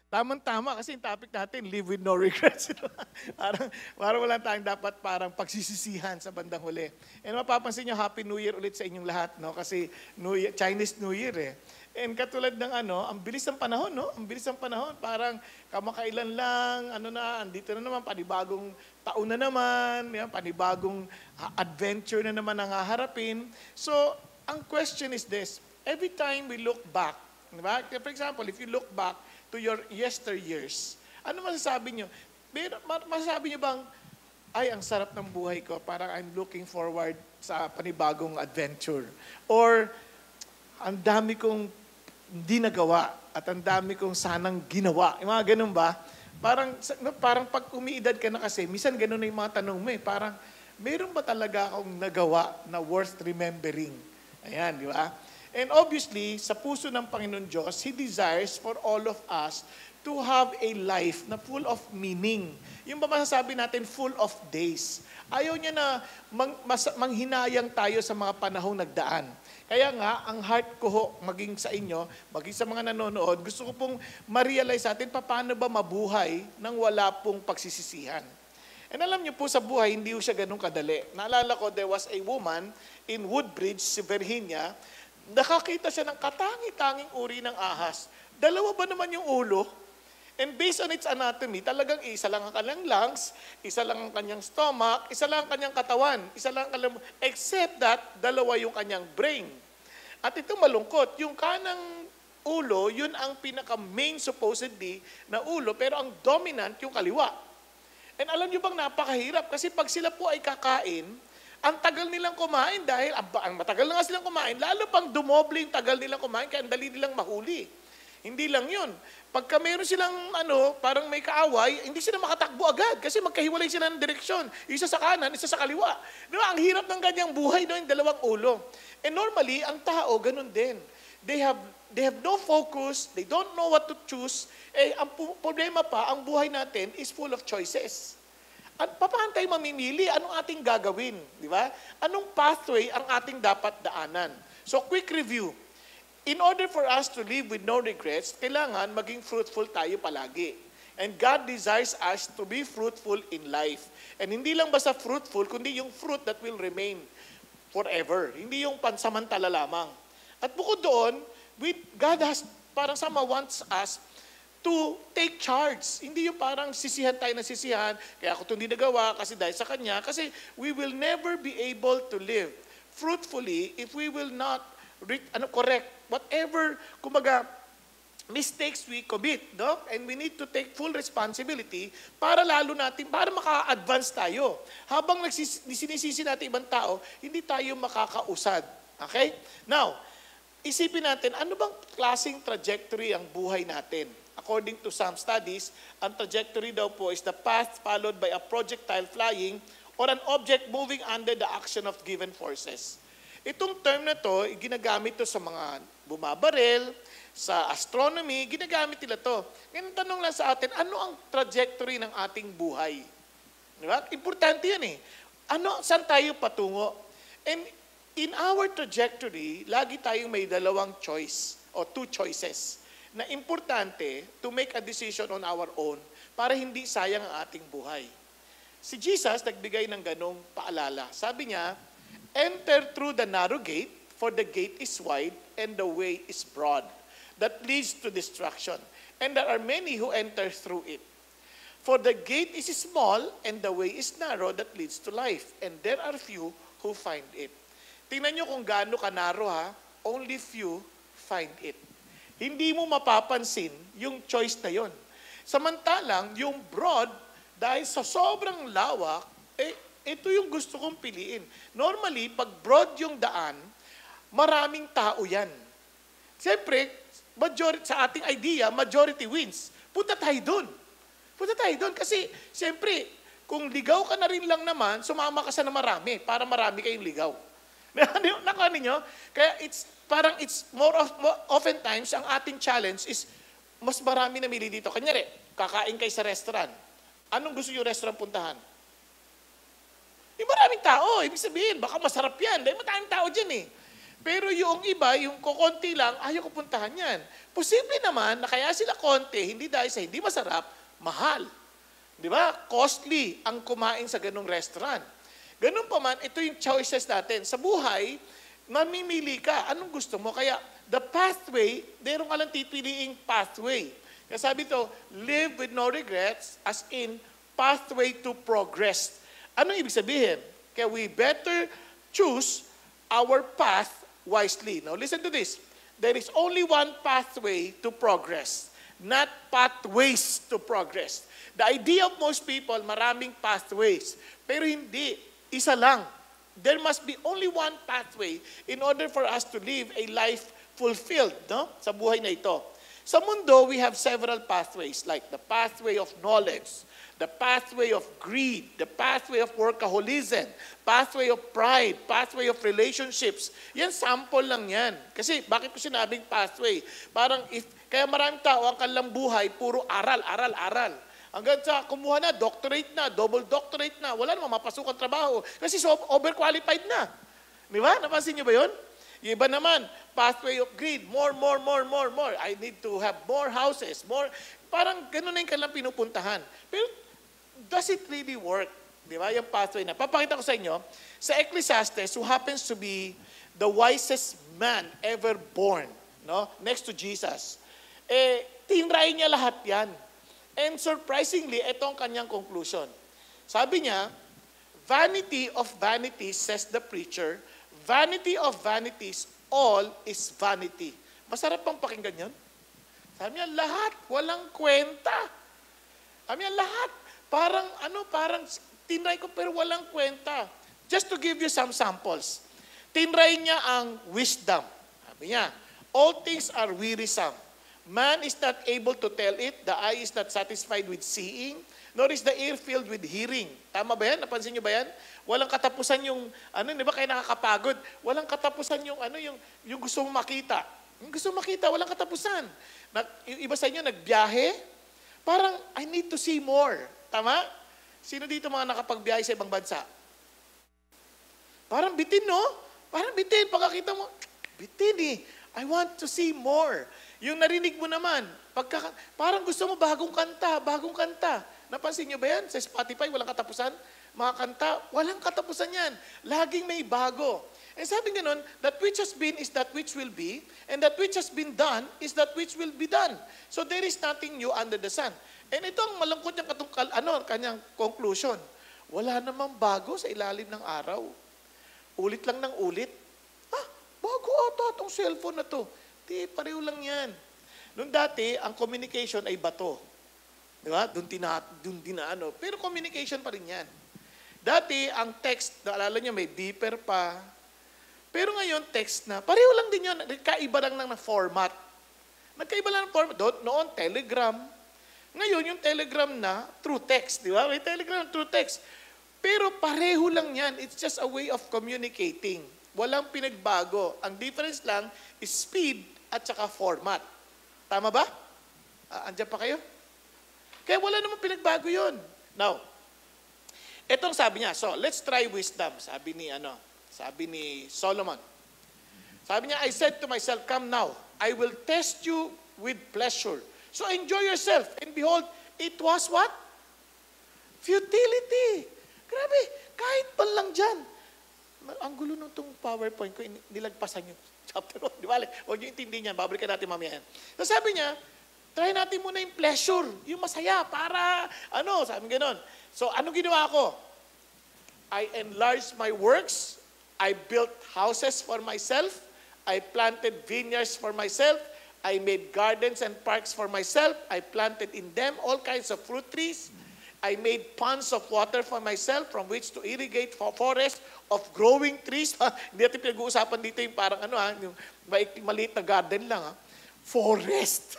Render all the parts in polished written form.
Tamang-tama kasi yung topic natin, live with no regrets. parang wala tayong dapat parang pagsisisihan sa bandang huli. And mapapansin nyo, Happy New Year ulit sa inyong lahat, no? Kasi Chinese New Year eh. And katulad ng ang bilis ng panahon, no? Ang bilis ng panahon, parang kamakailan lang, andito na naman, panibagong taon na naman, panibagong adventure na naman ang haharapin. So, ang question is this, every time we look back, diba? For example, if you look back to your yesteryears, ano masasabi nyo? Masasabi nyo bang, ay, ang sarap ng buhay ko, parang I'm looking forward sa panibagong adventure. Or, ang dami kong hindi nagawa at ang dami kong sanang ginawa. Yung mga ganun ba? Parang pag umiidad ka na kasi, minsan ganun na yung mga tanong mo eh. Parang, meron ba talaga akong nagawa na worth remembering? Ayan, di ba? And obviously, sa puso ng Panginoon Diyos, He desires for all of us to have a life na full of meaning. Yung ba masasabi natin, full of days. Ayaw niya na manghinayang tayo sa mga panahong nagdaan. Kaya nga, ang heart ko ho, maging sa inyo, maging sa mga nanonood, gusto ko pong ma-realize natin paano ba mabuhay nang wala pong pagsisisihan. And alam niyo po sa buhay, hindi po siya ganun kadali. Naalala ko, there was a woman in Woodbridge, Virginia. Nakakita siya ng katangi-tanging uri ng ahas. Dalawa ba naman yung ulo? And based on its anatomy, talagang isa lang ang kanyang lungs, isa lang ang kanyang stomach, isa lang ang kanyang katawan, isa lang ang kanyang, except that, dalawa yung kanyang brain. At ito malungkot, yung kanang ulo, yun ang pinaka-main supposedly na ulo, pero ang dominant yung kaliwa. And alam nyo bang napakahirap? Kasi pag sila po ay kakain, ang tagal nilang kumain dahil ang matagal na nga silang kumain, lalo pang dumoble yung tagal nilang kumain kaya ang dali nilang mahuli. Hindi lang yun. Pagka meron silang parang may kaaway, hindi sila makatakbo agad kasi magkahiwalay sila ng direksyon. Isa sa kanan, isa sa kaliwa. Di ba? Ang hirap ng ganyang buhay doon, yung dalawang ulo. And normally, ang tao, ganun din. They have no focus, they don't know what to choose. Ang problema pa, ang buhay natin is full of choices. At paano tayo mamimili? Anong ating gagawin? Di ba? Anong pathway ang ating dapat daanan? So, quick review. In order for us to live with no regrets, kailangan maging fruitful tayo palagi. And God desires us to be fruitful in life. And hindi lang basta fruitful, kundi yung fruit that will remain forever. Hindi yung pansamantala lamang. At bukod doon, God has, parang sama wants us to take charge. Hindi yung parang sisihan tayo na sisihan, kaya ako ito hindi nagawa kasi dahil sa Kanya, kasi we will never be able to live fruitfully if we will not correct whatever, kumbaga, mistakes we commit, no? And we need to take full responsibility para lalo natin, para maka-advance tayo. Habang sinisisi natin ibang tao, hindi tayo makakausad. Okay? Now, isipin natin, ano bang klaseng trajectory ang buhay natin? According to some studies, ang trajectory daw po is the path followed by a projectile flying or an object moving under the action of given forces. Itong term na to, ginagamit to sa mga bumabaril, sa astronomy, ginagamit nila to. Ngayon, tanong lang sa atin, ano ang trajectory ng ating buhay? Diba? Importante yan eh. Saan tayo patungo? And in our trajectory, lagi tayong may dalawang choice o two choices na importante to make a decision on our own para hindi sayang ang ating buhay. Si Jesus nagbigay ng ganong paalala. Sabi niya, enter through the narrow gate, for the gate is wide and the way is broad, that leads to destruction. And there are many who enter through it. For the gate is small and the way is narrow that leads to life, and there are few who find it. Tingnan nyo kung gaano ka-narrow ha, only few find it. Hindi mo mapapansin yung choice na yon. Samantalang, yung broad, dahil sa sobrang lawak, ito yung gusto kong piliin. Normally, pag broad yung daan, maraming tao yan. Siyempre, sa ating idea, majority wins. Punta tayo dun. Kasi, siyempre, kung ligaw ka na rin lang naman, sumama ka sa na marami para marami kayong ligaw. Nakuha ninyo? Kaya it's more oftentimes, ang ating challenge is, mas marami na mili dito. Kanyari, kakain kayo sa restaurant. Anong gusto yung restaurant puntahan? Yung maraming tao, ibig sabihin, baka masarap yan. Dahil maraming tao dyan eh. Pero yung iba, yung kukonti lang, ayaw ko puntahan yan. Posible naman na kaya sila konti, hindi dahil sa hindi masarap, mahal. Di ba? Costly ang kumain sa ganung restaurant. Ganun pa man, ito yung choices natin. Sa buhay, mamimili ka. Anong gusto mo? Kaya the pathway, meron ka lang pipiliing pathway. Kaya sabi ito, live with no regrets as in pathway to progress. Anong ibig sabihin? Kaya we better choose our path wisely. Now listen to this. There is only one pathway to progress, not pathways to progress. The idea of most people, maraming pathways. Pero hindi, isa lang. There must be only one pathway in order for us to live a life fulfilled, no? Sa buhay na ito. Sa mundo, we have several pathways, like the pathway of knowledge, the pathway of greed, the pathway of workaholism, pathway of pride, pathway of relationships. Yan, sample lang yan. Kasi, bakit ko sinabing pathway? Parang, kaya maraming tao, ang kanilang buhay, puro aral, aral, aral. Hanggang sa kumuha na, doctorate na, double doctorate na, wala namang mapasok ang trabaho. Kasi overqualified na. Di ba? Napansin niyo ba yun? Yung iba naman, pathway of greed, more. I need to have more houses, more. Parang ganun na yung kanilang pinupuntahan. Pero, does it really work? Di ba? Yung pathway na. Papakita ko sa inyo, sa Ecclesiastes, who happens to be the wisest man ever born, no? Next to Jesus. Tinry niya lahat yan. And surprisingly, ito ang kanyang conclusion. Sabi niya, vanity of vanities, says the preacher, vanity of vanities, all is vanity. Masarap pang pakinggan yun. Sabi niya, lahat, walang kwenta. Sabi niya, lahat. Parang tinry ko pero walang kwenta. Just to give you some samples. Tinry niya ang wisdom. Sabi niya, all things are wearisome. Man is not able to tell it, the eye is not satisfied with seeing, nor is the ear filled with hearing. Tama ba yan? Napansin niyo ba yan? Walang katapusan yung, di ba kaya nakakapagod? Walang katapusan yung, yung gusto mong makita. Yung gusto mong makita, walang katapusan. Yung iba sa inyo, nagbiyahe, parang, I need to see more. Tama? Sino dito mga nakapagbiyahe sa ibang bansa? Parang bitin, no? Parang bitin. Pagkakita mo, bitin eh. I want to see more. Yung narinig mo naman, parang gusto mo bagong kanta. Napansin niyo ba yan? Sa Spotify, walang katapusan. Mga kanta, walang katapusan yan. Laging may bago. And sabi ganun, that which has been is that which will be, and that which has been done is that which will be done. So there is nothing new under the sun. And ito ang malungkot niyang kanyang conclusion. Wala namang bago sa ilalim ng araw. Ulit lang ng ulit. Bago ata itong cellphone na to. Di, pareho lang yan. Noong dati, ang communication ay bato. Di ba? Doon dinaano. Pero communication pa rin yan. Dati, ang text, naalala nyo, may beeper pa. Pero ngayon, text na. Pareho lang din yun. Nagkaiba lang ng format. Nagkaiba lang ng format. Noon, telegram. Ngayon, yung telegram na, through text. Di ba? May telegram through text. Pero pareho lang yan. It's just a way of communicating. Walang pinagbago. Ang difference lang is speed at saka format. Tama ba? Andiyan pa kayo? Kaya wala namang pinagbago yun. Now, etong sabi niya, so let's try wisdom. Sabi ni Solomon. Sabi niya, I said to myself, come now, I will test you with pleasure. So enjoy yourself. And behold, it was what? Futility. Grabe, kahit pa lang dyan. Ang gulo nung itong PowerPoint ko, nilagpasan yung chapter 1. Di ba? Huwag nyo intindihin yan. Babalikan natin mamaya yan. So sabi niya, try natin muna yung pleasure, yung masaya, para, sabi gano'n. So, anong ginawa ko? I enlarged my works. I built houses for myself. I planted vineyards for myself. I made gardens and parks for myself. I planted in them all kinds of fruit trees. I made ponds of water for myself from which to irrigate for forest of growing trees. Hindi natin pinag-uusapan dito yung parang yung maliit na garden lang. Forest.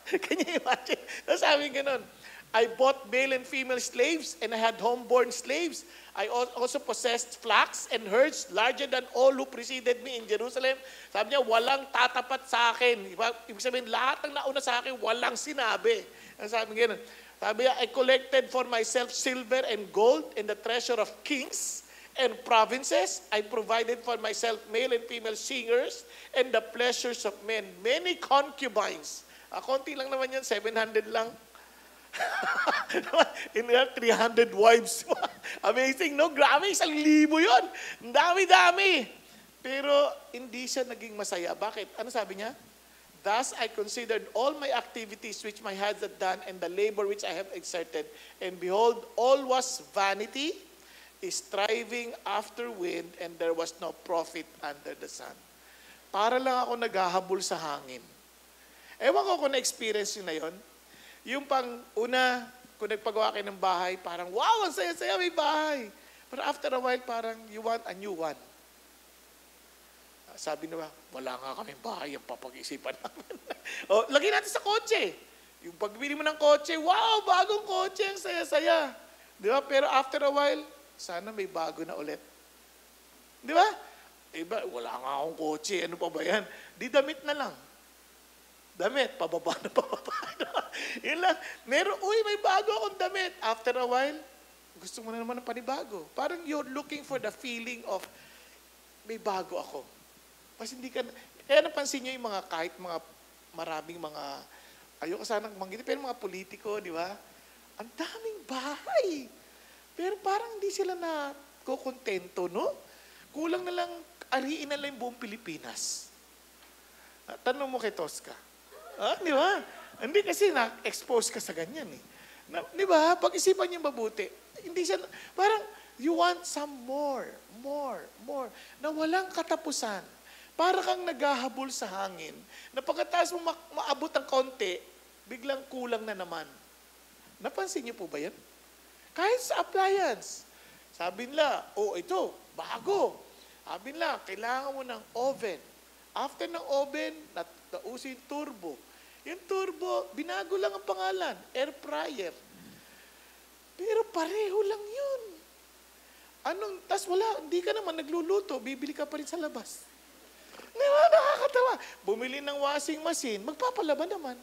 Can you imagine? Sabi gano'n, I bought male and female slaves and I had homeborn slaves. I also possessed flocks and herds larger than all who preceded me in Jerusalem. Sabi niya, walang tatapat sa akin. Ibig sabihin, lahat ng nauna sa akin, walang sinabi. Sabi niya, I collected for myself silver and gold and the treasure of kings and provinces. I provided for myself male and female singers and the pleasures of men. Many concubines. Konti lang naman yan, 700 lang. In 300 wives. Amazing, no? Grabe, 1,000 yun. Ang dami-dami. Pero hindi siya naging masaya. Bakit? Ano sabi niya? Thus I considered all my activities which my hands had done and the labor which I have exerted. And behold, all was vanity, striving after wind, and there was no profit under the sun. Para lang ako naghahabol sa hangin. Ewan ko kung na-experience yun na yun. Yung pang una, kung nagpagawa kayo ng bahay, parang, wow, ang saya-saya, may bahay. But after a while, parang you want a new one. Sabi nila, wala nga kaming bahay, ang papag-isipan namin. O, lagay natin sa kotse. Yung pagbili mo ng kotse, wow, bagong kotse, ang saya-saya. Di ba? Pero after a while, sana may bago na ulit. Di ba? Iba, wala nga akong kotse, ano pa ba yan? Di damit na lang. Damit, pababa na pababa. Yun lang. Meron, may bago akong damit. After a while, gusto mo na naman ng panibago. Parang you're looking for the feeling of, may bago ako. Kasi hindi ka, kaya napansin nyo yung mga kahit mga maraming mga, ayoko sanang manggit, pero mga politiko, di ba? Ang daming bahay. Pero parang hindi sila na kukontento, no? Kulang na lang, ariin na lang yung buong Pilipinas. Tanong mo kay Tosca. Di ba? Hindi kasi na-expose ka sa ganyan eh. Di ba? Pag-isipan niyo mabuti. Hindi siya, parang you want some more. Na walang katapusan. Para kang naghahabol sa hangin, na pagkatapos mo maabot ang konti, biglang kulang na naman. Napansin niyo po ba yan? Kahit sa appliance. Sabi nila, ito, bago. Sabi nila, kailangan mo ng oven. After ng oven, nauso yung turbo. Yung turbo, binago lang ang pangalan, air fryer. Pero pareho lang yun. Tas wala, hindi ka naman nagluluto, bibili ka pa rin sa labas. Diba, nakakatawa. Bumili ng washing machine, magpapalaba naman.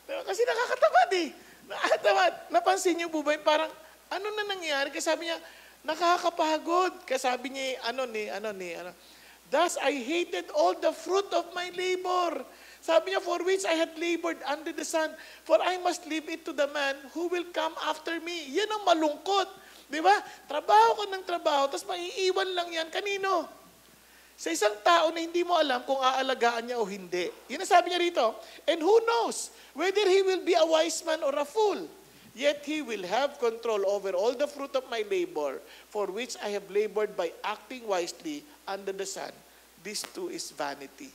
Diba? Kasi nakakatamad eh. Nakakatamad. Napansin niyo po ba, parang, ano na nangyari? Kasi sabi niya, nakakapagod. Kasi sabi niya, thus I hated all the fruit of my labor. Sabi niya, for which I had labored under the sun, for I must leave it to the man who will come after me. Yan ang malungkot. Di ba? Trabaho ka ng trabaho, tapos maiiwan lang yan. Kanino? Sa isang tao na hindi mo alam kung aalagaan niya o hindi. Yun ang sabi niya rito. And who knows whether he will be a wise man or a fool? Yet he will have control over all the fruit of my labor, for which I have labored by acting wisely under the sun. This too is vanity.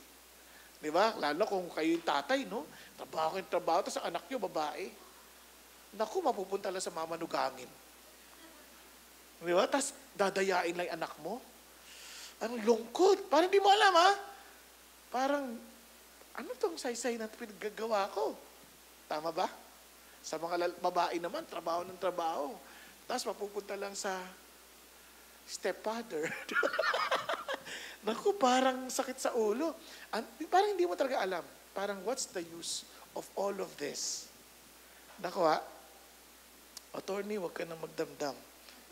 Di ba? Lalo kung kayo yung tatay, no? Trabaho kayong trabaho, tapos ang anak nyo, babae. Naku, mapupunta lang sa mamanugangin. Di ba? Tapos dadayain lang yung anak mo. Ang lungkot. Parang di mo alam, ha? Parang, ano tong saysay na pinaggagawa ko? Tama ba? Sa mga babae naman, trabaho ng trabaho. Tapos mapupunta lang sa stepfather. Naku, parang sakit sa ulo. Parang hindi mo talaga alam. Parang, what's the use of all of this? Naku, attorney, huwag ka na magdamdam.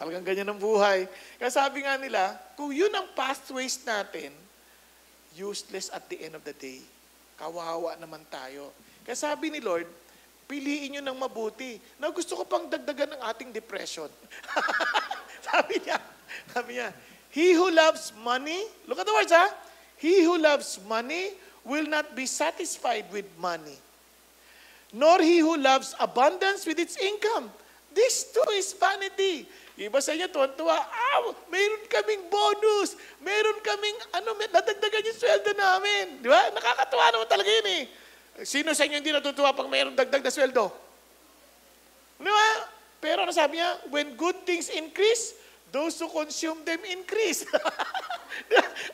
Talagang ganyan ang buhay. Kaya sabi nga nila, kung yun ang pathways natin, useless at the end of the day. Kawawa naman tayo. Kaya sabi ni Lord, piliin nyo ng mabuti. Na gusto ko pang dagdagan ng ating depression. sabi niya, he who loves money, look at the words, ha? He who loves money will not be satisfied with money. Nor he who loves abundance with its income. This too is vanity. Iba sa inyo, tuwan-tuwa, mayroon kaming bonus, mayroon kaming, nadagdagan yung sweldo namin. Di ba? Nakakatuwa naman talaga yun eh. Sino sa inyo hindi natutuwa pag mayroon dagdag na sweldo? Di ba? Pero ano sabi niya? When good things increase, those who consume them increase.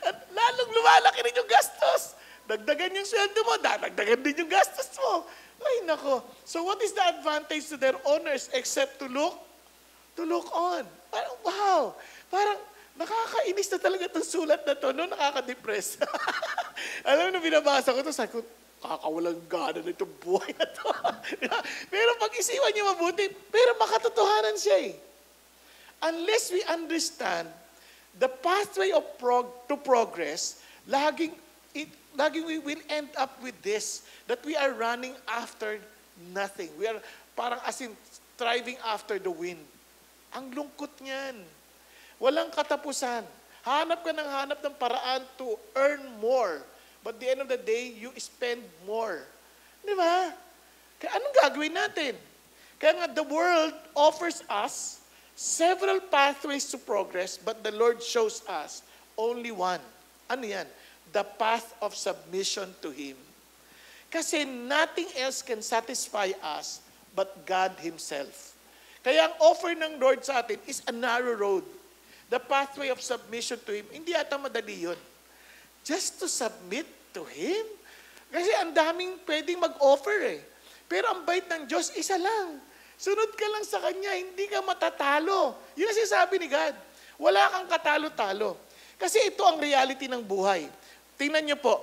At lalong lumalaki rin yung gastos. Dagdagan yung sweldo mo, dagdagan din yung gastos mo. Ay, nako. So what is the advantage to their owners except to look on? Parang, wow. Parang, nakakainis na talaga itong sulat na to, no? Nakaka-depress. Alam mo, nung binabasa ko ito, sabi ko, kakawalang gana na itong buhay na to. Pero pag-isipan niyo mabuti, pero makatotohanan siya eh. Unless we understand the pathway of to progress, laging we will end up with this, that we are running after nothing. We are parang as in striving after the wind. Ang lungkot niyan. Walang katapusan. Hanap ka ng paraan to earn more. But the end of the day, you spend more. Di ba? Kaya anong gagawin natin? Kaya nga, the world offers us several pathways to progress, but the Lord shows us only one. Ano yan? The path of submission to Him. Kasi nothing else can satisfy us but God Himself. Kaya ang offer ng Lord sa atin is a narrow road. The pathway of submission to Him. Hindi ata madali yun. Just to submit to Him. Kasi ang daming pwedeng mag-offer eh. Pero ang bait ng Diyos, isa lang. Sunod ka lang sa Kanya, hindi ka matatalo. Yun ang sinasabi ni God. Wala kang katalo-talo. Kasi ito ang reality ng buhay. Tingnan niyo po,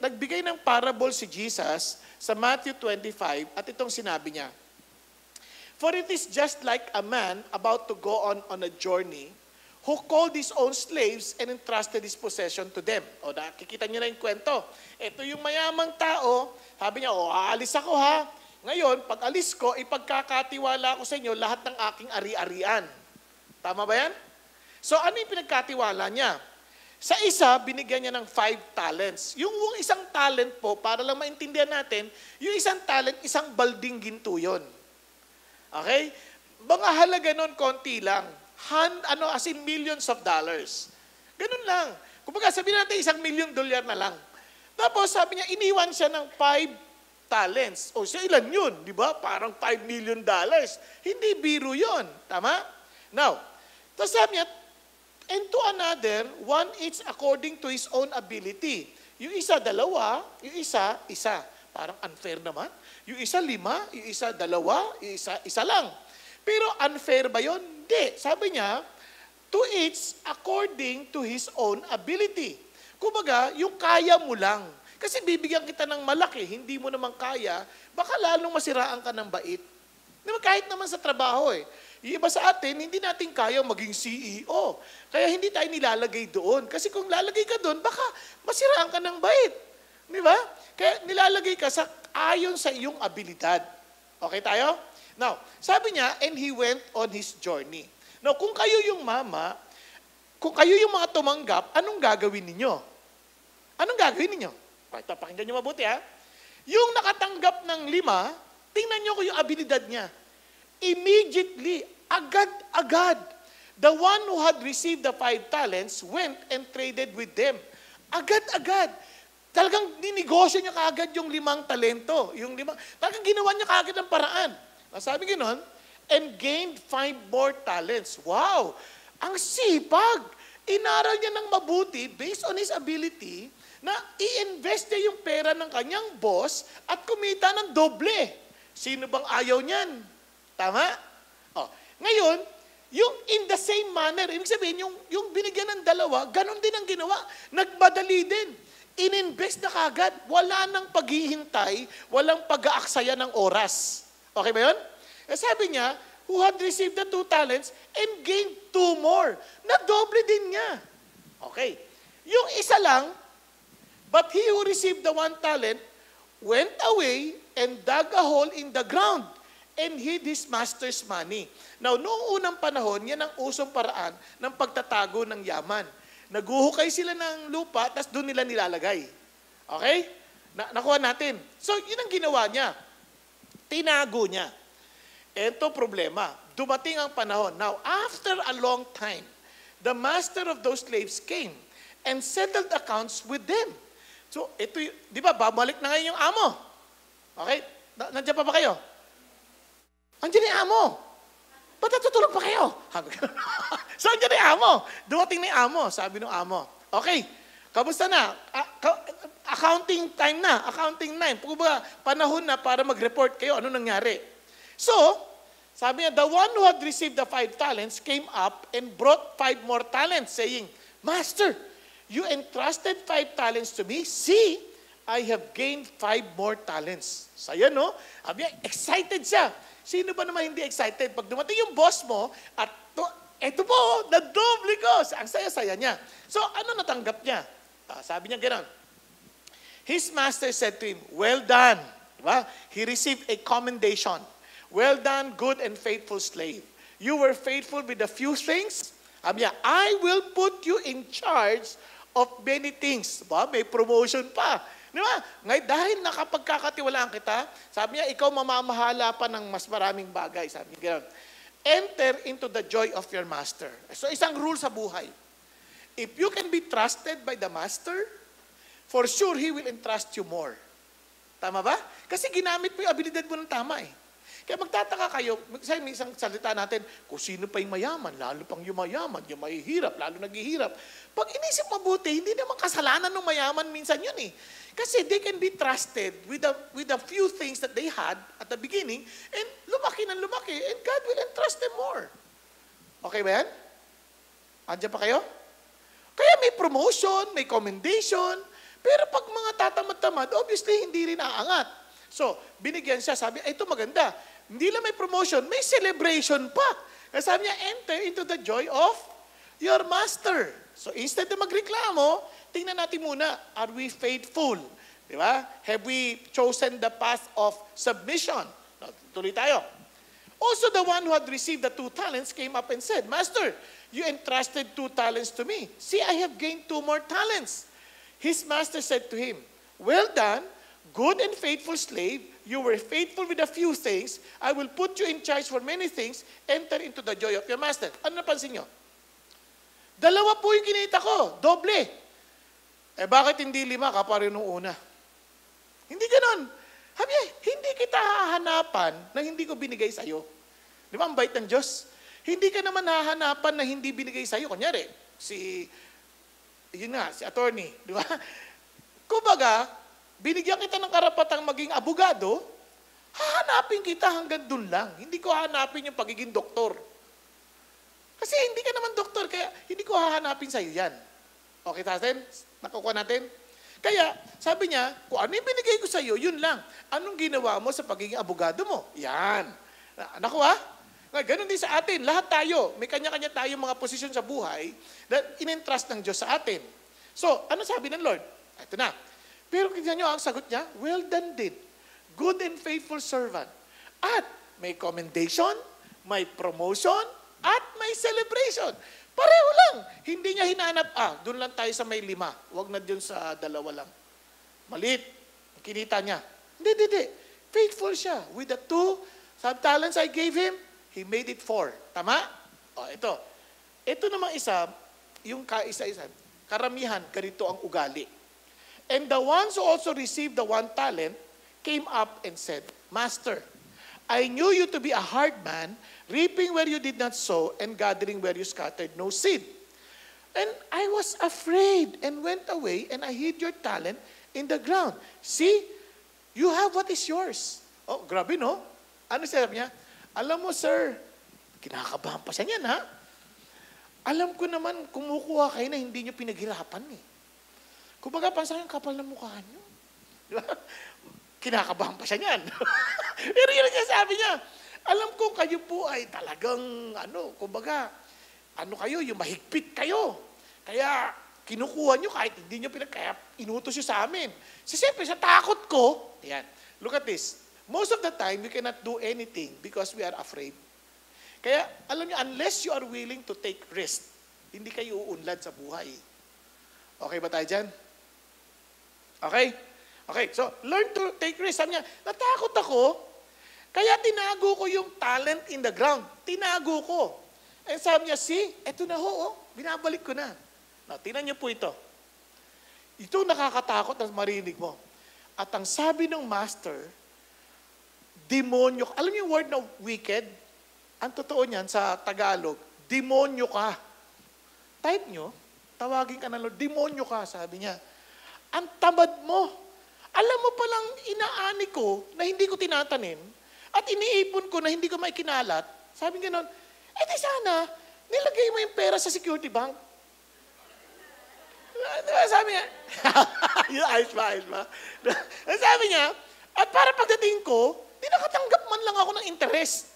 nagbigay ng parable si Jesus sa Matthew 25 at itong sinabi niya, "For it is just like a man about to go on a journey who called his own slaves and entrusted his possession to them." O, nakikita niyo na yung kwento. Ito yung mayamang tao, sabi niya, aalis ako ha. Ngayon, pag alis ko, ipagkakatiwala ko sa inyo lahat ng aking ari-arian. Tama ba yan? So, ano yung pinagkatiwala niya? Sa isa, binigyan niya ng 5 talents. Yung isang talent po, para lang maintindihan natin, yung isang talent, isang balding ginto yun. Okay? Mga halaga nun, konti lang. As in millions of dollars. Ganun lang. Kumbaga, sabihin natin, $1 million na lang. Tapos, sabi niya, iniwan siya ng 5 talents. O, sa ilan yun? Di ba? Parang $5 million. Hindi biro yun. Tama? Now, tapos sabi niya, and to another, one each according to his own ability. Yung isa, 2, yung isa, 1. Parang unfair naman. Yung isa, 5, yung isa, 2, yung isa lang. Pero unfair ba yun? Hindi. Sabi niya, to each according to his own ability. Kumbaga, yung kaya mo lang. Kasi bibigyan kita ng malaki, hindi mo naman kaya, baka lalong masiraan ka ng bait. Diba, kahit naman sa trabaho eh. Yung iba sa atin, hindi natin kaya maging CEO. Kaya hindi tayo nilalagay doon. Kasi kung lalagay ka doon, baka masiraan ka ng bait. Di ba? Kaya nilalagay ka ayon sa iyong abilidad. Okay tayo? Now, sabi niya, and he went on his journey. Now, kung kayo yung mama, kung kayo yung mga tumanggap, anong gagawin ninyo? Anong gagawin ninyo? Ito, pakinggan nyo mabuti ha. Yung nakatanggap ng 5, tingnan nyo kung yung abilidad niya. Immediately, agad-agad, the one who had received the 5 talents went and traded with them. Agad-agad. Talagang ninegosyo niya kaagad yung 5 talento. Talagang ginawa niya kaagad ang paraan. Sabi gano'n, and gained 5 more talents. Wow! Ang sipag! Inaral niya ng mabuti based on his ability na i-invest niya yung pera ng kanyang boss at kumita ng doble. Sino bang ayaw niyan? Tama? Ngayon, yung in the same manner, ibig sabihin, yung binigyan ng 2, ganun din ang ginawa. Nagmadali din. In-invest na kagad. Wala nang paghihintay, walang pag-aaksaya ng oras. Okay ba yun? Sabi niya, who had received the 2 talents and gained 2 more. Nadoble din niya. Okay. Yung isa lang, but he who received the 1 talent went away and dug a hole in the ground and hid his master's money. Now, noong unang panahon, yan ang usong paraan ng pagtatago ng yaman. Naguhukay sila ng lupa, tapos doon nila nilalagay. Okay? Nakuha natin. So, yun ang ginawa niya. Tinago niya. Ito problema. Dumating ang panahon. Now, after a long time, the master of those slaves came and settled accounts with them. So, ito, di ba, babalik na ngayon yung amo. Okay? Nandiyan pa ba kayo? Andiyan yung amo. Ba't natutulog pa kayo? So, andiyan na yung amo. Dumating na yung amo, sabi ng amo. Okay, kamusta na? Accounting time na. Accounting time. Kumbaga, panahon na para mag-report kayo. Ano nangyari? So, sabi niya, the one who had received the 5 talents came up and brought 5 more talents, saying, Master, you entrusted 5 talents to me. See, I have gained 5 more talents. So, yan, no? Sabi niya, excited siya. Sino ba naman hindi excited? Pag dumating yung boss mo at eto po, nadoble ko. Ang saya-saya niya. So, ano natanggap niya? Sabi niya gano'n. His master said to him, well done. Diba? He received a commendation. Well done, good and faithful slave. You were faithful with a few things. Sabi niya, I will put you in charge of many things. Diba? May promotion pa. Diba? Ngayon, dahil nakapagkakatiwalaan kita, sabi niya, ikaw mamamahala pa ng mas maraming bagay. Sabi niya gano'n. Enter into the joy of your master. So, isang rule sa buhay. If you can be trusted by the master, for sure, he will entrust you more. Tama ba? Kasi ginamit mo yung abilidad mo ng tama eh. Kaya magtataka kayo, may isang salita natin, kung sino pa yung mayaman, lalo pang yung mayaman, yung mahihirap, lalo naghihirap. Pag inisip mabuti, hindi naman kasalanan ng mayaman minsan yun eh. Kasi they can be trusted with the few things that they had at the beginning, and lumaki ng lumaki, and God will entrust them more. Okay ba yan? Andiyan pa kayo? Kaya may promotion, may commendation, pero pag mga tatamad-tamad, obviously hindi rin aangat. So, binigyan siya, sabi, ito maganda. Hindi lang may promotion, may celebration pa. Kaya sabi niya, enter into the joy of your master. So, instead na magreklamo, tingnan natin muna, are we faithful? Di ba? Have we chosen the path of submission? No, tuloy tayo. Also, the one who had received the 2 talents came up and said, Master, you entrusted 2 talents to me. See, I have gained 2 more talents. His master said to him, well done, good and faithful slave. You were faithful with a few things. I will put you in charge for many things. Enter into the joy of your master. Ano napansin nyo? 2 po yung kinita ko. Doble. Eh bakit hindi 5 ka pa rin nung una? Hindi ganon. Sabi niya, hindi kita hahanapan na hindi ko binigay sa'yo. Di ba ang bait ng Diyos? Hindi ka naman hahanapan na hindi binigay sa'yo. Kunyari, si attorney. Di ba? Kumbaga, binigyan kita ng karapatang maging abogado, hahanapin kita hanggang dun lang. Hindi ko hahanapin yung pagiging doktor. Kasi hindi ka naman doktor, kaya hindi ko hahanapin sa'yo yan. Okay natin? Nakukuha natin? Kaya, sabi niya, kung ano yung binigay ko sa'yo, yun lang. Anong ginawa mo sa pagiging abogado mo? Yan. Nakuha? Ganon din sa atin. Lahat tayo, may kanya-kanya tayong mga posisyon sa buhay na in-entrust ng Diyos sa atin. So, ano sabi ng Lord? Ito na. Pero tignan nyo, ang sagot niya, well done din. Good and faithful servant. At may commendation, may promotion, at may celebration. Pareho lang. Hindi niya hinanap, doon lang tayo sa may 5. Huwag na doon sa 2 lang. Malit. Kinita niya. Hindi. Faithful siya. With the 2 talents I gave him, he made it 4. Tama? Ito. Ito namang isa, yung kaisa-isa, karamihan, ganito ang ugali. And the ones who also received the 1 talent came up and said, Master, I knew you to be a hard man, reaping where you did not sow, and gathering where you scattered no seed. And I was afraid and went away, and I hid your talent in the ground. See, you have what is yours. Oh, grabe no? Ano sabi niya? Alam mo, sir, kinakabahan pa siya niyan, ha? Alam ko naman, kumukuha kayo na hindi niyo pinaghirapan, eh. Kumbaga, pansang yung kapal ng mukha niyo. Di ba? Kinakabahan pa siya niyan. Pero yun ang sabi niya, alam ko kayo po ay talagang, kumbaga, kayo, yung mahigpit kayo. Kaya, kinukuha nyo kahit hindi nyo kaya inutos nyo sa amin. Siyempre, sa takot ko, yan, look at this. Most of the time, we cannot do anything because we are afraid. Kaya, alam niyo, unless you are willing to take risk, hindi kayo uunlad sa buhay. Okay ba tayo dyan? Okay? Okay, so, learn to take risk. Sabi niya, natakot ako, kaya tinago ko yung talent in the ground. Tinago ko. And sabi niya, see, eto na binabalik ko na. Now, tingnan niyo po ito. Ito nakakatakot na marinig mo. At ang sabi ng master, demonyo. Alam niyo yung word na wicked? Ang totoo niyan sa Tagalog, demonyo ka. Type niyo, tawagin ka ng Lord, demonyo ka, sabi niya. Ang tamad mo. Alam mo palang inaani ko na hindi ko tinatanim at iniipon ko na hindi ko maikinalat. Sabi nga nun, di sana, nilagay mo yung pera sa security bank. Sabi niya, ayos ba? Sabi niya, at para pagdating ko, di nakatanggap man lang ako ng interest.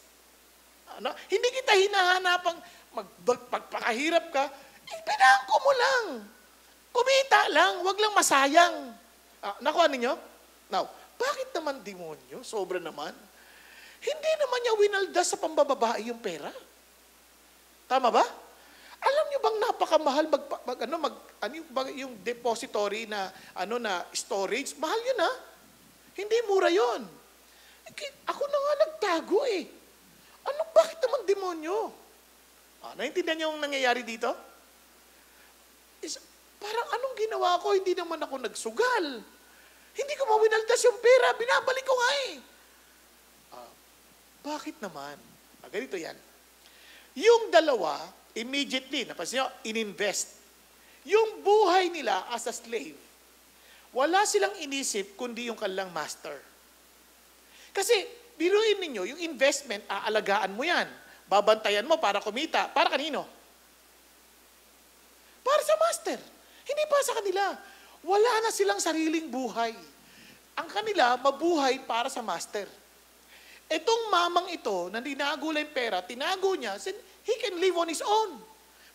Hindi kita hinahanapang pagpakahirap ka, pinangko mo lang. Kumita lang, wag lang masayang. Nakuha ninyo? Now, bakit naman demonyo? Sobra naman. Hindi naman niya winaldas sa pambababae yung pera. Tama ba? Alam niyo bang napakamahal yung depository na na storage, mahal 'yun ha. Hindi mura 'yon. Ako na nga nagtago eh. Bakit naman demonyo? Naintindihan niyo yung nangyayari dito? Parang anong ginawa ko? Hindi naman ako nagsugal. Hindi ko mawinaldas yung pera, binabalik ko nga eh. Bakit naman? Ganito yan. Yung dalawa, immediately, napansin nyo, ininvest. Yung buhay nila as a slave, wala silang inisip kundi yung kanilang master. Kasi, biruin ninyo, yung investment, aalagaan mo yan. Babantayan mo para kumita. Para kanino? Para sa master. Hindi pa sa kanila. Wala na silang sariling buhay. Ang kanila, mabuhay para sa master. Itong mamang ito, na tinago lang yung pera, tinago niya, said, he can live on his own.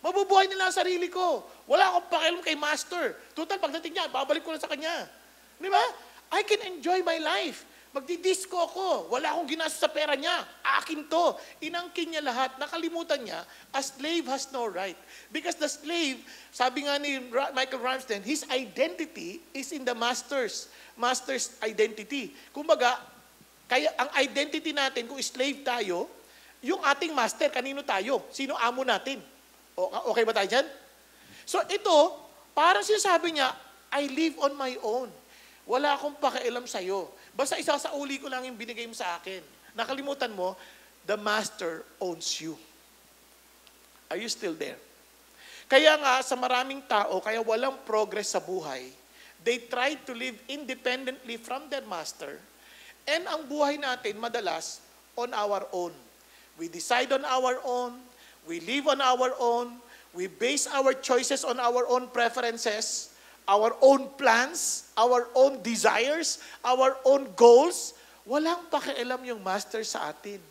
Mabubuhay nila ang sarili ko. Wala akong pakialam kay master. Total, pagdating niya, babalik ko na sa kanya. Di ba? I can enjoy my life. Magdidisco ako. Wala akong ginastos sa pera niya. Akin to. Inangkin niya lahat. Nakalimutan niya, a slave has no right. Because the slave, sabi nga ni Michael Ramsden, his identity is in the master's identity. Kumbaga, kaya ang identity natin, kung slave tayo, yung ating master, kanino tayo? Sino amo natin? Okay ba tayo dyan? So ito, parang sinasabi niya, I live on my own. Wala akong pakialam sa'yo. Basta isasauli ko lang yung binigay mo sa akin. Nakalimutan mo, the master owns you. Are you still there? Kaya nga, sa maraming tao, kaya walang progress sa buhay, they try to live independently from their master. And ang buhay natin, madalas, on our own. We decide on our own. We live on our own. We base our choices on our own preferences, our own plans, our own desires, our own goals. Walang pakialam yung master sa atin.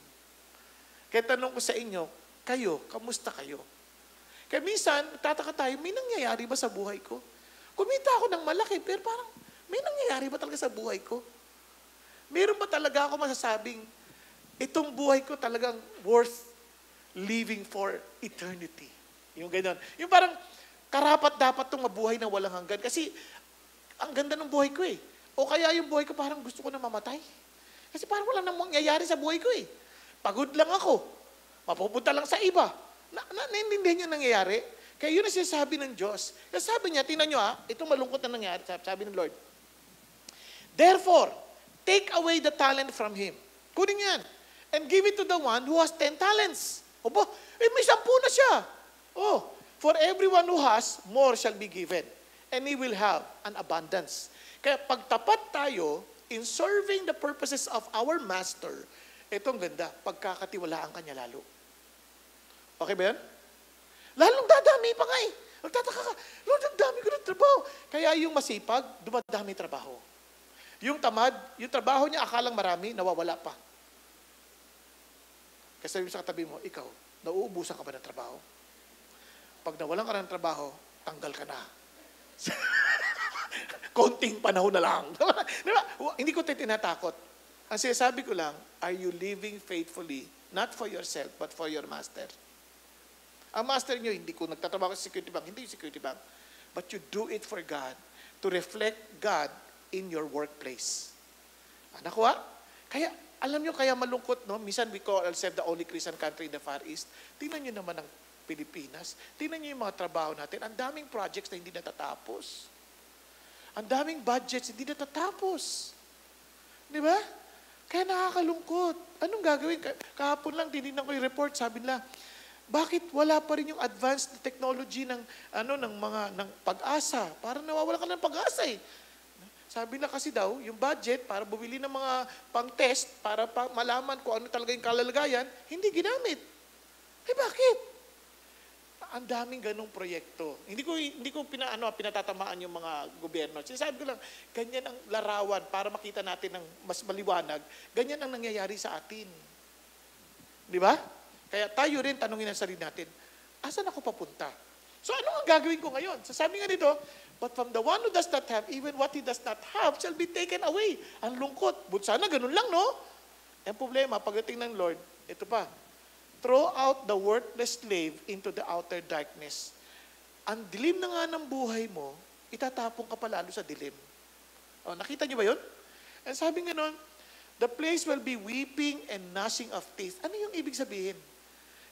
Kaya tanong ko sa inyo, kayo, kamusta kayo? Kaya minsan, tataka tayo, may nangyayari ba sa buhay ko? Kumita ako ng malaki, pero parang, may nangyayari ba talaga sa buhay ko? Meron ba talaga ako masasabing, itong buhay ko talagang worth living for eternity? Yung ganyan. Yung parang, karapat dapat itong mabuhay na walang hanggan. Kasi, ang ganda ng buhay ko eh. O kaya yung buhay ko parang gusto ko na mamatay. Kasi parang wala nang mangyayari sa buhay ko eh. Pagod lang ako. Mapupunta lang sa iba. Naintindihan niyo nangyayari? Kaya yun ang sinasabi ng Diyos. Kasi sabi niya, tingnan niyo itong malungkot na nangyayari, sabi ng Lord. Therefore, take away the talent from him. Kunin yan. And give it to the one who has 10 talents. Opo, may 10 na siya. For everyone who has, more shall be given. And he will have an abundance. Kaya pagtapat tayo in serving the purposes of our master, itong ganda, pagkakatiwalaan kanya lalo. Okay ba yan? Lalong dadami pa nga eh. Magtataka ka, Lord, ang dami ko ng trabaho. Kaya yung masipag, dumadami trabaho. Yung tamad, yung trabaho niya akalang marami, nawawala pa. Kasi sabi mo sa katabi mo, ikaw, nauubusan ka ba ng trabaho? Pag nawalan ka ng trabaho, tanggal ka na. Konting panahon na lang. Diba? Hindi ko tayo tinatakot. Ang sinasabi ko lang, are you living faithfully, not for yourself, but for your master? Ang master nyo, hindi ko nagtatrabaho sa security bank, hindi yung security bank. But you do it for God, to reflect God in your workplace. Nakuha? Kaya, alam nyo, kaya malungkot, no? Minsan we call ourselves the only Christian country in the Far East. Tingnan nyo naman ang Pilipinas. Tingnan nyo yung mga trabaho natin. Ang daming projects na hindi natatapos. Ang daming budgets hindi natatapos. Di ba? Kaya nakakalungkot. Anong gagawin? Kahapon lang, tinignan ko yung report, sabi nila, bakit wala pa rin yung advanced technology ng pag-asa? Parang nawawala ka ng pag-asa eh. Sabi na kasi daw, yung budget para bumili ng mga pang-test, para malaman kung ano talaga yung kalalagayan, hindi ginamit. Bakit? Ang daming ganong proyekto. Hindi ko pinatatamaan yung mga gobyerno. Sinasabi ko lang, ganyan ang larawan para makita natin ng mas maliwanag. Ganyan ang nangyayari sa atin. Di ba? Kaya tayo rin tanungin ang sarili natin, asan ako papunta? So ano ang gagawin ko ngayon? Sasabi nga dito, but from the one who does not have, even what he does not have shall be taken away. Ang lungkot. But sana ganun lang, no? Ang problema, pagdating ng Lord, ito pa, throw out the worthless slave into the outer darkness. Ang dilim na nga ng buhay mo, itatapon ka pa lalo sa dilim. O, nakita niyo ba yun? And sabi nga nun, the place will be weeping and gnashing of teeth. Ano yung ibig sabihin?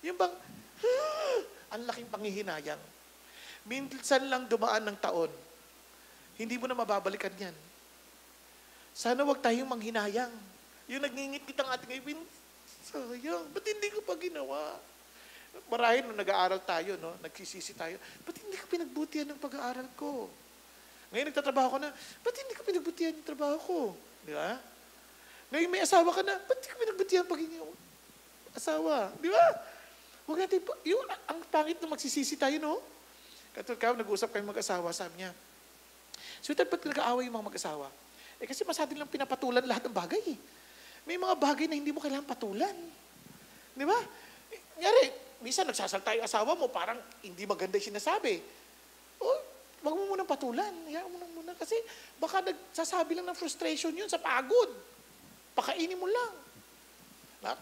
Yung bang, ang laking panghihinayang. Minsan lang dumaan ng taon. Hindi mo na mababalikan yan. Sana wag tayong manghinayang. Yung nagngingit ang ating ngipin, sayang, ba't hindi ko pa ginawa? Marahil nung nag-aaral tayo, no? Nagsisisi tayo, ba't hindi ko pinagbutihan ng pag-aaral ko? Ngayon nagtatrabaho ko na, ba't hindi ko pinagbutihan yung trabaho ko? Di ba? Ngayon may asawa ka na, ba't hindi ko pinagbutihan pagiging asawa? Di ba? Huwag natin, yung, ang pangit na magsisisi tayo, no? Katulad ka, nag-uusap kayong mag-asawa, sabi niya, sweetheart, ba't nag-aaway yung mga mag-asawa? Eh kasi masyado lang pinapatulan lahat ng bagay eh. May mga bagay na hindi mo kailangan patulan. Di ba? Ngari, minsan nagsasalta yung asawa mo, parang hindi maganda yung sinasabi. O, wag mo munang patulan. Hayaan mo muna. Kasi baka nagsasabi lang ng frustration yun sa pagod. Pakainin mo lang.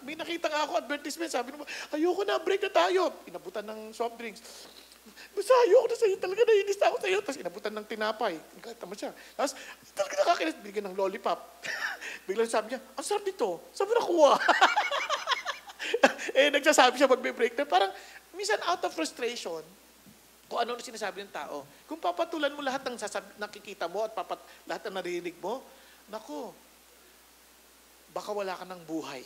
May nakita nga ako advertisement, sabi mo, ayoko na, break na tayo. Inabutan ng soft drinks. Basta ayoko na sa'yo, talaga nainis na ako sa'yo. Tapos inabutan ng tinapay. Tama siya. Tapos talaga nakakinis, bigyan ng lollipop. Biglang sabi niya, ang sarap nito. Sabi na kuha. Nagsasabi siya magbe-break na. Parang, minsan out of frustration, kung ano na sinasabi ng tao, kung papatulan mo lahat ng nakikita mo at lahat ng narinig mo, naku, baka wala ka ng buhay.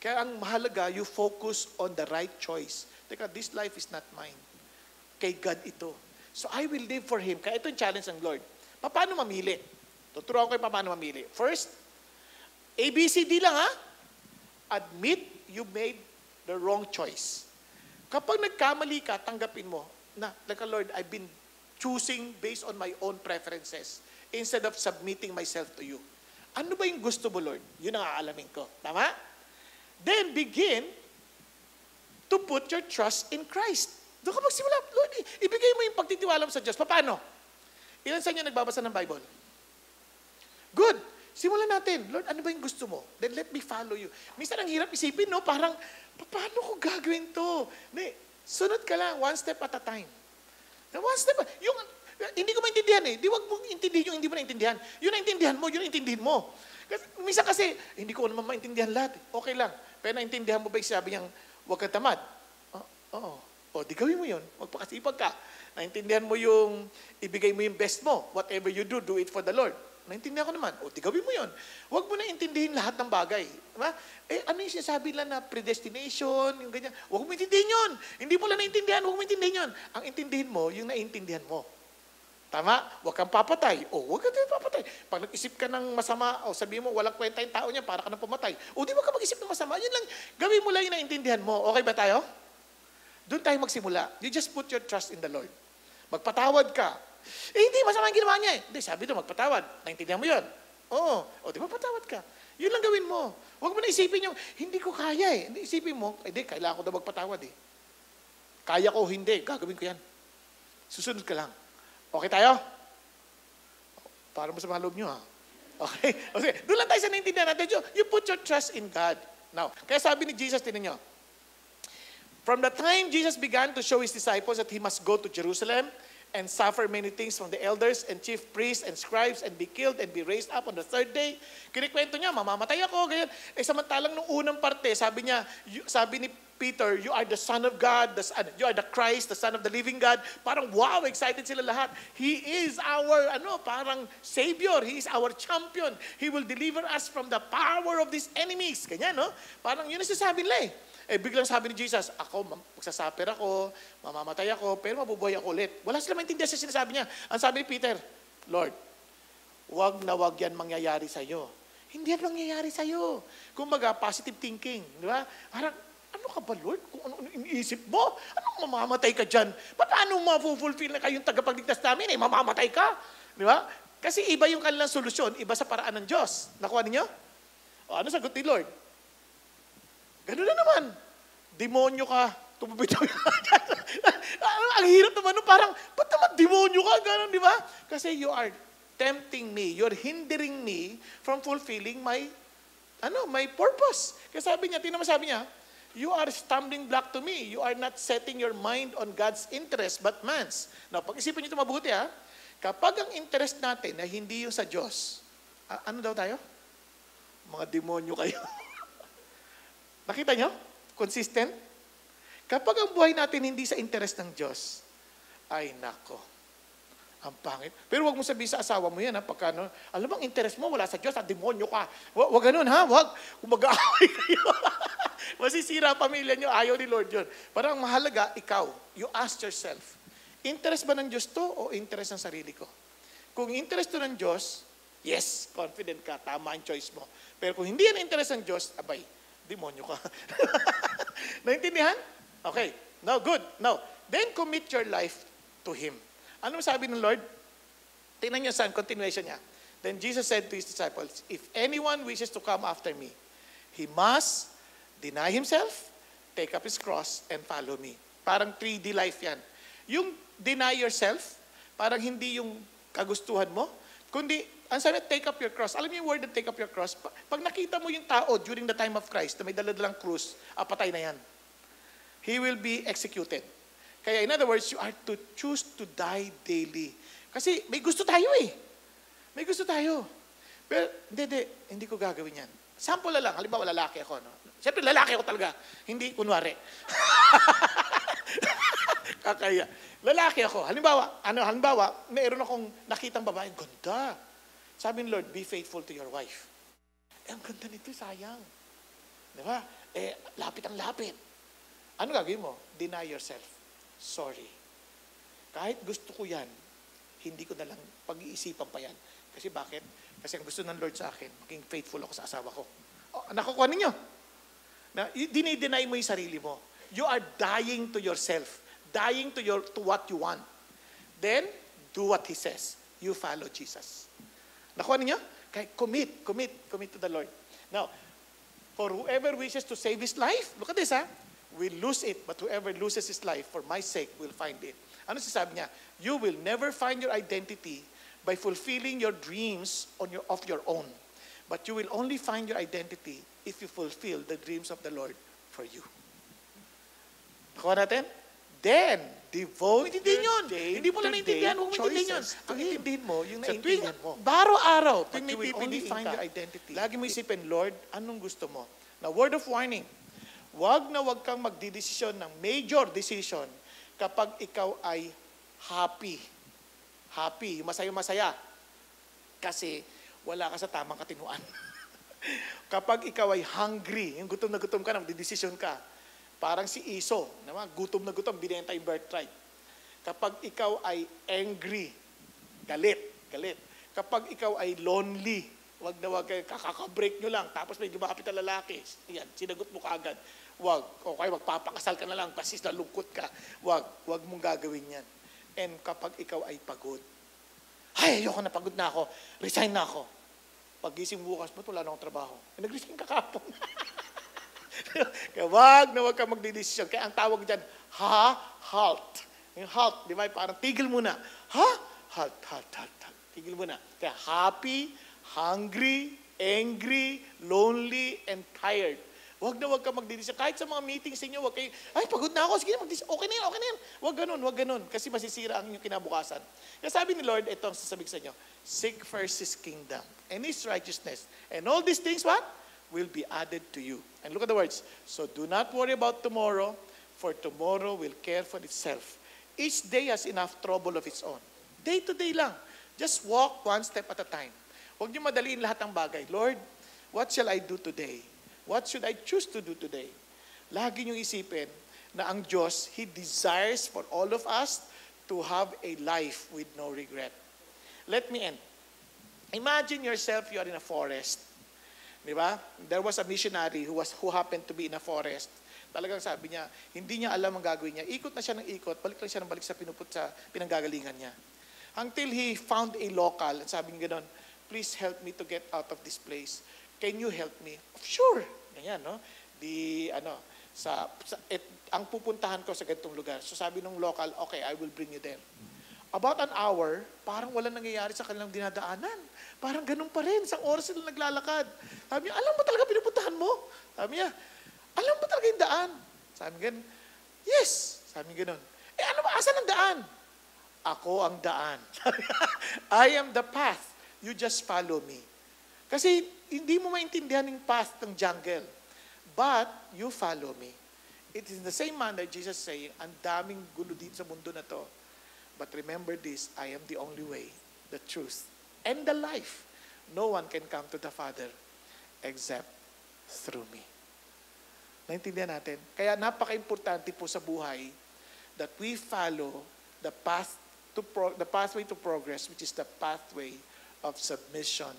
Kaya ang mahalaga, you focus on the right choice. Teka, this life is not mine. Kay God ito. So I will live for Him. Kaya ito yung challenge ng Lord. Paano mamili? Tuturuan ko yung paano mamili. First, ABCD lang ha. Admit you made the wrong choice. Kapag nagkamali ka, tanggapin mo na, like Lord, I've been choosing based on my own preferences instead of submitting myself to you. Ano ba yung gusto mo, Lord? Yun ang aalamin ko. Tama? Then begin to put your trust in Christ. Doon ka magsimula. Lord, ibigay mo yung pagtitiwala mo sa Diyos. Paano? Ilan sa inyo nagbabasa ng Bible? Good. Simulan natin. Lord, ano ba yung gusto mo? Then let me follow you. Minsan ang hirap isipin, no? Parang, paano ko gagawin to? Sunod ka lang, one step at a time. One step. Yung, hindi ko maintindihan eh. Di wag mong intindihin yung hindi mo naintindihan. Yung naintindihan mo, yun naintindihin mo. Minsan kasi, hindi ko naman maintindihan lahat. Okay lang. Pero naintindihan mo ba yung sabi niyang, huwag kang tamad? Oo. O, di gawin mo yun. Magpakasipag ka. Naintindihan mo yung, ibigay mo yung best mo. Whatever you do, do it for the Lord. Naintindihan ko naman. O, di gawin mo yun. Huwag mo na intindihin lahat ng bagay. Diba? Ano yung sinasabi lang na predestination, yung ganyan. Huwag mo intindihin yun. Hindi mo lang naintindihan, huwag mo intindihin yun. Ang intindihin mo, yung naintindihan mo. Tama? Huwag kang papatay. O, huwag kang papatay. Pag nag-isip ka ng masama, o sabihin mo, walang kwenta yung tao niya, para ka nang pumatay. O, di ba ka mag-isip ng masama? Yun lang, gawin mo lang yung naintindihan mo. Okay ba tayo? Doon tayo magsimula. You just put your trust in the Lord. Magpatawad ka. Hindi, masama yung ginawa niya eh. Hindi, sabi doon, magpatawad. Naintindihan mo yun? Oo. O, di ba patawad ka? Yun lang gawin mo. Huwag mo na isipin yung, hindi ko kaya eh. Hindi, isipin mo, hindi, kailangan ko daw magpatawad eh. Kaya ko, hindi. Gagawin ko yan. Susunod ka lang. Okay tayo? Para mo sa mga loob nyo ha. Okay? Okay. Doon lang tayo sa naintindihan natin. You put your trust in God. Now, kaya sabi ni Jesus, tinan nyo, from the time Jesus began to show His disciples that He must go to Jerusalem and suffer many things from the elders and chief priests and scribes and be killed and be raised up on the third day, kinikwento niya, mamamatay ako, ganyan. Samantalang nung unang parte, sabi niya, sabi ni Peter, you are the Son of God, you are the Christ, the Son of the living God. Parang wow, excited sila lahat. He is our, parang Savior. He is our champion. He will deliver us from the power of these enemies. Ganyan, no? Parang yun ang sasabi nila eh. Biglang sabi ni Jesus, ako, magsasuffer ako, mamamatay ako, pero mabubuhay ako ulit. Wala sila maintindihan sa sinasabi niya. Ang sabi ni Peter, Lord, wag na wag yan mangyayari sa'yo. Hindi yan mangyayari sa'yo. Kumbaga, positive thinking. Di ba? Parang, ano ka ba, Lord? Kung ano iniisip mo? Anong mamamatay ka dyan? Paano ma-fulfill na kayong tagapagligtas namin? Mamamatay ka? Di ba? Kasi iba yung kanilang solusyon, iba sa paraan ng Diyos. Nakuha ninyo? O, ano sagot ni Lord? Ganun na naman. Demonyo ka. tumupitaw yung ang hirap naman, no? Parang, ba't naman demonyo ka? Ganon, di ba? Kasi you are tempting me. You're hindering me from fulfilling my purpose. Kaya sabi niya, tingnan mo sabi niya, you are stumbling block to me. You are not setting your mind on God's interest but man's. Now, pag-isipan niyo ito mabuti, ha? Kapag ang interest natin na hindi yung sa Diyos, ano daw tayo? Mga demonyo kayo. Nakita niyo? Consistent? Kapag ang buhay natin hindi sa interest ng Diyos, ay nako, ang pangit. Pero wag mo sabihin sa asawa mo yan, ha? Pagka, alam mo, ang interest mo wala sa Diyos, demonyo ka. Wag ganun, ha? Wag. Kung mag-aaway kayo. Masisira ang pamilya nyo, ayaw ni Lord yun. Parang mahalaga, ikaw, you ask yourself, interest ba ng Diyos to o interest ng sarili ko? Kung interest to ng Diyos, yes, confident ka, tama ang choice mo. Pero kung hindi yan interest ng Diyos, abay, demonyo ka. Naintindihan? Okay. Now, good. Now, then commit your life to Him. Ano sabi ng Lord? Tingnan niyo saan, continuation niya. Then Jesus said to His disciples, if anyone wishes to come after me, he must deny himself, take up his cross, and follow me. Parang 3D life yan. Yung deny yourself, parang hindi yung kagustuhan mo, kundi, ang sabi, take up your cross. Alam niyo yung word na take up your cross? Pag nakita mo yung tao during the time of Christ na may daladalang krus, patay na yan. He will be executed. Kaya in other words, you are to choose to die daily. Kasi may gusto tayo eh. May gusto tayo. Pero hindi ko gagawin yan. Sample na lang, halimbawa lalaki ako. No? Siyempre lalaki ako talaga, hindi kunwari. Kakaya. Lalaki ako. Halimbawa, mayroon akong nakitang babae, ganda. Sabi ni Lord, be faithful to your wife. Ang ganda nito, sayang. Di ba? Lapit ang lapit. Ano gagawin mo? Deny yourself. Sorry. Kahit gusto ko yan, hindi ko na lang pag-iisipan pa yan. Kasi bakit? Kasi ang gusto ng Lord sa akin, maging faithful ako sa asawa ko. Nakukuha ninyo? Na, dinideny mo yung sarili mo. You are dying to yourself. Dying to what you want. Then, do what He says. You follow Jesus. Nakuha ninyo? Kaya commit to the Lord. Now, for whoever wishes to save his life, look at this, ha? Will lose it, but whoever loses his life for my sake will find it. Ano sasabi niya? You will never find your identity by fulfilling your dreams of your own. But you will only find your identity if you fulfill the dreams of the Lord for you. Nakuha natin? Then, devote your day Hindi mo lang naintindihan, huwag mo intindihan yun. Ang intindihin mo, yung Sa naintindihan mo. Baro-araw, But tuwing may you will only pipiliin find ka. your identity. Lagi mo isipin, Lord, anong gusto mo? Now, word of warning, wag kang magdidesisyon ng major decision kapag ikaw ay happy. Happy, masaya-masaya. Kasi wala ka sa tamang katinuan. Kapag ikaw ay hungry, yung gutom na gutom ka, magdidesisyon ka, parang si Iso, gutom na gutom, binenta yung birthright. Kapag ikaw ay angry, galit. Kapag ikaw ay lonely, wag kayo, kakaka-break nyo lang, tapos may lumakapit na lalaki, yan, sinagot mo kaagad. Wag, okay, magpapakasal ka na lang kasi nalungkot ka. Wag mong gagawin yan. And kapag ikaw ay pagod, ayoko na, pagod na ako, resign na ako. Pag-gising bukas, ba't wala na akong trabaho? Nag-resign ka kapon. Kaya wag kang magdidesisyon. Kaya ang tawag dyan, halt. Yung halt, di ba? Parang tigil muna. Halt. Tigil muna. Kaya happy, hungry, angry, lonely, and tired. Wag kang magdidesisyon. Kahit sa mga meetings ninyo, wag kayo, ay, pagod na ako, sige, okay na yan. Wag ganun. Kasi masisira ang inyong kinabukasan. Kaya sabi ni Lord, ito ang sasabihin sa inyo, seek first His kingdom and His righteousness. And all these things, what? Will be added to you. And look at the words. So do not worry about tomorrow, for tomorrow will care for itself. Each day has enough trouble of its own. Day to day lang. Just walk one step at a time. Huwag niyo madaliin lahat ng bagay. Lord, what shall I do today? What should I choose to do today? Lagi niyong isipin na ang Diyos, He desires for all of us to have a life with no regret. Let me end. Imagine yourself, you are in a forest. Di ba? There was a missionary who happened to be in a forest. Talagang sabi niya, hindi niya alam ang gagawin niya. Ikot na siya ng ikot, balik lang siya ng balik sa pinanggagalingan niya. Until he found a local, at sabi niya gano'n, please help me to get out of this place. Can you help me? Sure. Ganyan, no? ang pupuntahan ko sa ganitong lugar. So sabi nung local, okay, I will bring you there. About an hour, parang wala nangyayari sa kanilang dinadaanan. Parang ganun pa rin. Isang oras sila naglalakad. Sabi niya, alam mo talaga pinupuntahan mo? Sabi niya, alam mo talaga yung daan? Sabi niya, yes. Sabi niya ganun. Ano ba? Asan ang daan? Ako ang daan. I am the path. You just follow me. Kasi hindi mo maintindihan yung path ng jungle. But you follow me. It is in the same manner Jesus saying, ang daming gulo dito sa mundo na to. But remember this, I am the only way, the truth, and the life. No one can come to the Father except through me. Naintindihan natin? Kaya napaka-importante po sa buhay that we follow the pathway to progress, which is the pathway of submission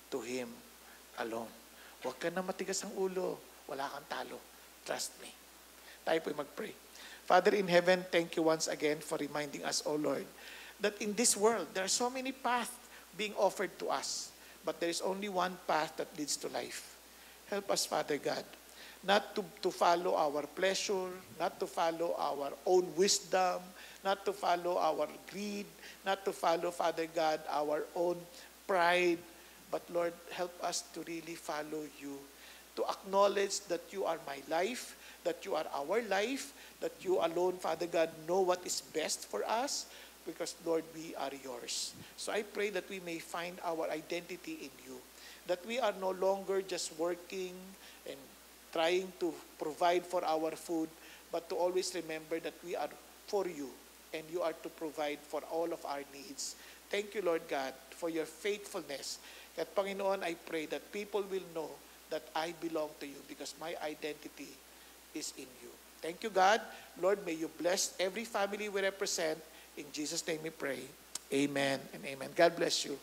to Him alone. Huwag ka na matigas ang ulo. Wala kang talo. Trust me. Tayo po'y mag-pray. Father in heaven, thank you once again for reminding us, O Lord, that in this world, there are so many paths being offered to us, but there is only one path that leads to life. Help us, Father God, not to follow our pleasure, not to follow our own wisdom, not to follow our greed, not to follow, Father God, our own pride, but Lord, help us to really follow you, to acknowledge that you are my life, that you are our life, that you alone, Father God, know what is best for us, because, Lord, we are yours. So I pray that we may find our identity in you, that we are no longer just working and trying to provide for our food, but to always remember that we are for you, and you are to provide for all of our needs. Thank you, Lord God, for your faithfulness. At Panginoon, I pray that people will know that I belong to you because my identity is in you. Thank you, God. Lord, may you bless every family we represent. In Jesus' name we pray. Amen and amen. God bless you.